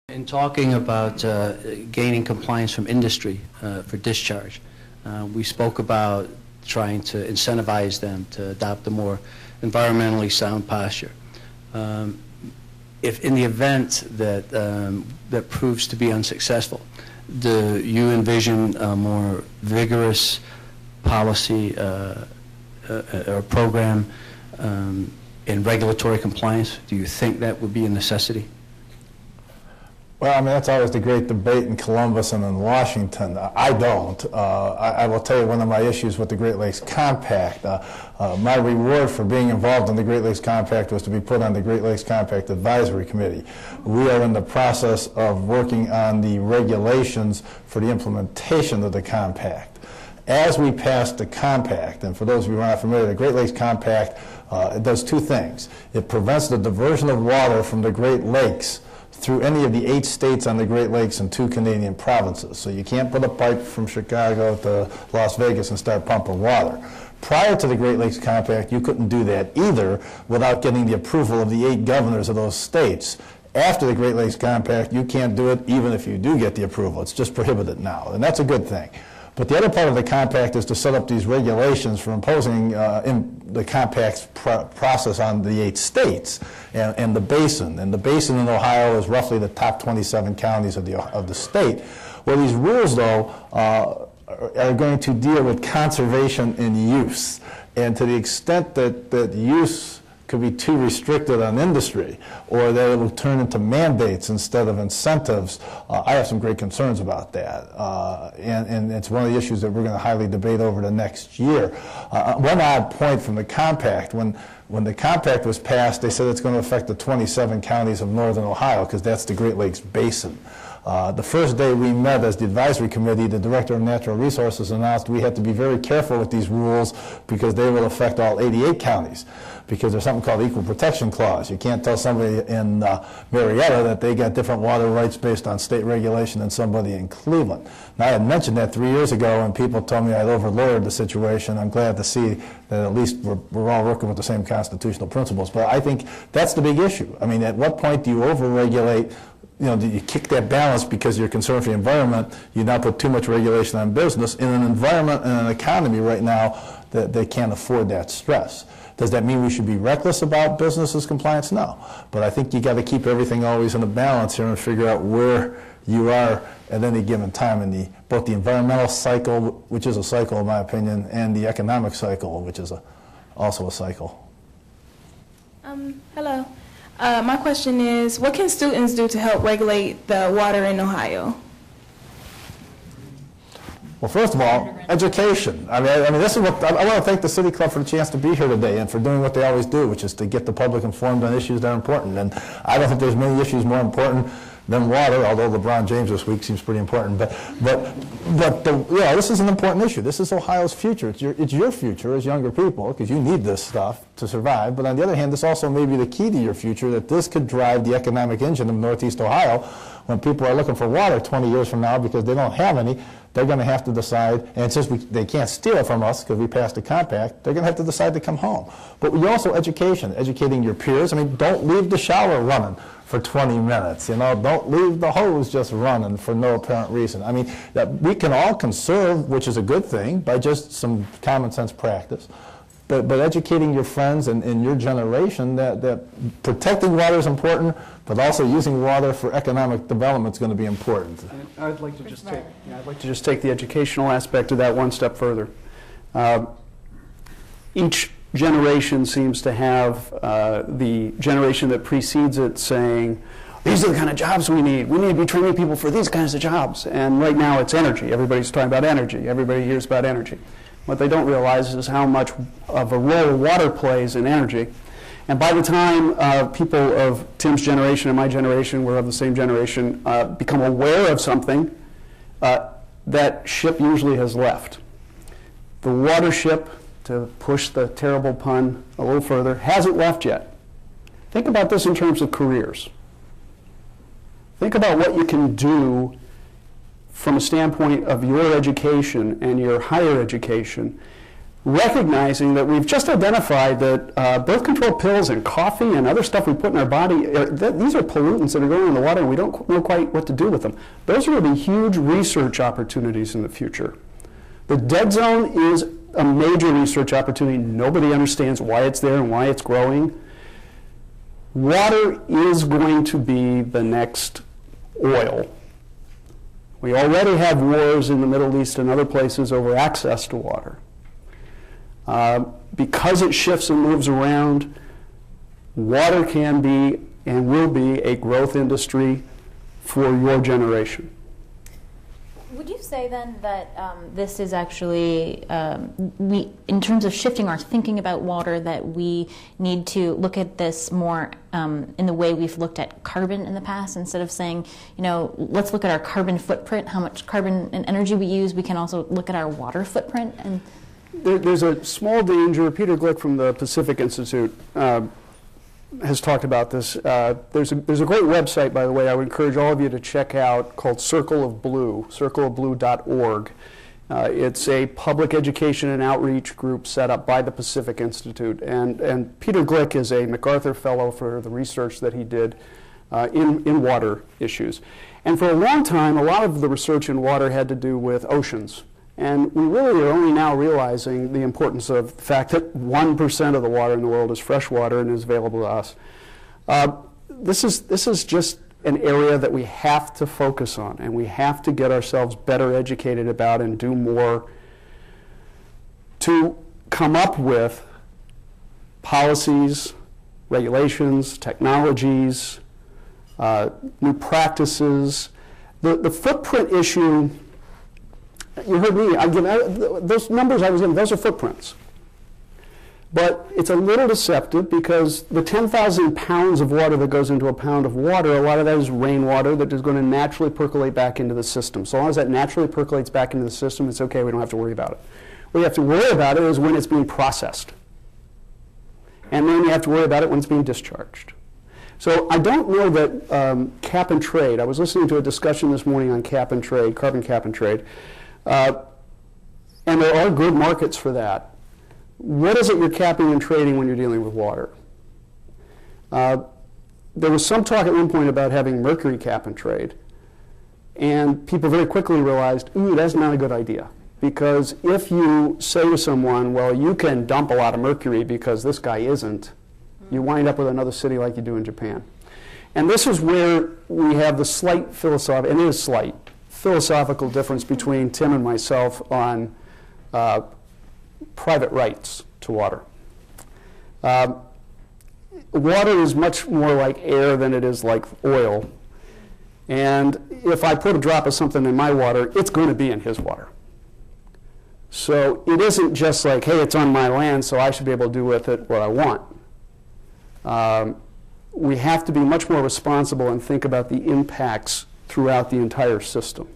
In talking about gaining compliance from industry for discharge, we spoke about trying to incentivize them to adopt a more environmentally sound posture. If in the event that that proves to be unsuccessful, do you envision a more vigorous policy or program in regulatory compliance? Do you think that would be a necessity? Well, I mean, that's always the great debate in Columbus and in Washington. I don't. I will tell you one of my issues with the Great Lakes Compact. My reward for being involved in the Great Lakes Compact was to be put on the Great Lakes Compact Advisory Committee. We are in the process of working on the regulations for the implementation of the compact. As we pass the compact, and for those of you who are not familiar, the Great Lakes Compact it does two things. It prevents the diversion of water from the Great Lakes through any of the 8 states on the Great Lakes and 2 Canadian provinces. So you can't put a pipe from Chicago to Las Vegas and start pumping water. Prior to the Great Lakes Compact, you couldn't do that either without getting the approval of the 8 governors of those states. After the Great Lakes Compact, you can't do it even if you do get the approval. It's just prohibited now, and that's a good thing. But the other part of the compact is to set up these regulations for imposing in the compact's process on the 8 states and the basin. And the basin in Ohio is roughly the top 27 counties of the state. Well, these rules, though, are going to deal with conservation and use. And to the extent that use could be too restricted on industry, or that it will turn into mandates instead of incentives, I have some great concerns about that. And it's one of the issues that we're going to highly debate over the next year. One odd point from the compact, when the compact was passed, they said it's going to affect the 27 counties of northern Ohio, because that's the Great Lakes Basin. The first day we met as the advisory committee, the director of natural resources announced we had to be very careful with these rules because they will affect all 88 counties, because there's something called the equal protection clause. You can't tell somebody in Marietta that they got different water rights based on state regulation than somebody in Cleveland. Now, I had mentioned that 3 years ago, and people told me I'd over-lawyered the situation. I'm glad to see that at least we're all working with the same constitutional principles. But I think that's the big issue. I mean, at what point do you over-regulate? You know, do you kick that balance because you're concerned for the environment? You now put too much regulation on business in an environment and an economy right now that they can't afford that stress. Does that mean we should be reckless about businesses' compliance? No. But I think you got to keep everything always in a balance here and figure out where you are at any given time in both the environmental cycle, which is a cycle in my opinion, and the economic cycle, which is also a cycle. Hello. My question is, what can students do to help regulate the water in Ohio? Well, first of all, education. I mean, this is what I want to thank the City Club for the chance to be here today and for doing what they always do, which is to get the public informed on issues that are important. And I don't think there's many issues more important than water, although LeBron James this week seems pretty important. Yeah, this is an important issue. This is Ohio's future. It's your future as younger people, because you need this stuff to survive. But on the other hand, this also may be the key to your future, that this could drive the economic engine of Northeast Ohio. When people are looking for water 20 years from now because they don't have any, they're going to have to decide, and since they can't steal it from us because we passed a compact, they're going to have to decide to come home. But you also educating your peers. I mean, don't leave the shower running for 20 minutes, you know, don't leave the hose just running for no apparent reason. I mean, that we can all conserve, which is a good thing, by just some common sense practice. But educating your friends and your generation that protecting water is important, but also using water for economic development is going to be important. I'd like to just take the educational aspect of that one step further. Each generation seems to have the generation that precedes it saying, these are the kind of jobs we need. We need to be training people for these kinds of jobs. And right now it's energy. Everybody's talking about energy. Everybody hears about energy. What they don't realize is how much of a role water plays in energy. And by the time people of Tim's generation and my generation, we're of the same generation, become aware of something, that ship usually has left. The water ship, to push the terrible pun a little further, hasn't left yet. Think about this in terms of careers. Think about what you can do from a standpoint of your education and your higher education recognizing that we've just identified that birth control pills and coffee and other stuff we put in our body, these are pollutants that are going in the water and we don't know quite what to do with them. Those are going to be huge research opportunities in the future. The dead zone is a major research opportunity. Nobody understands why it's there and why it's growing. Water is going to be the next oil. We already have wars in the Middle East and other places over access to water. Because it shifts and moves around, water can be and will be a growth industry for your generation. Would you say then that this is actually, in terms of shifting our thinking about water, that we need to look at this more in the way we've looked at carbon in the past, instead of saying, let's look at our carbon footprint, how much carbon and energy we use, we can also look at our water footprint? And there's a small danger. Peter Glick from the Pacific Institute has talked about this. There's a great website, by the way, I would encourage all of you to check out, called Circle of Blue, circleofblue.org. It's a public education and outreach group set up by the Pacific Institute. And Peter Glick is a MacArthur Fellow for the research that he did in water issues. And for a long time, a lot of the research in water had to do with oceans. And we really are only now realizing the importance of the fact that 1% of the water in the world is fresh water and is available to us. This is just an area that we have to focus on, and we have to get ourselves better educated about and do more to come up with policies, regulations, technologies, new practices. The footprint issue, you heard me, those numbers I was giving, those are footprints. But it's a little deceptive, because the 10,000 pounds of water that goes into a pound of water, a lot of that is rainwater that is going to naturally percolate back into the system. So long as that naturally percolates back into the system, it's okay, we don't have to worry about it. What you have to worry about it is when it's being processed. And then you have to worry about it when it's being discharged. So I don't know that cap and trade, I was listening to a discussion this morning on cap and trade, carbon cap and trade, and there are good markets for that. What is it you're capping and trading when you're dealing with water? There was some talk at one point about having mercury cap and trade, and people very quickly realized, ooh, that's not a good idea. Because if you say to someone, well, you can dump a lot of mercury because this guy isn't, you wind up with another city like you do in Japan. And this is where we have the slight philosophical, and it is slight, philosophical difference between Tim and myself on private rights to water. Water is much more like air than it is like oil. And if I put a drop of something in my water, it's going to be in his water. So it isn't just like, hey, it's on my land, so I should be able to do with it what I want. We have to be much more responsible and think about the impacts throughout the entire system.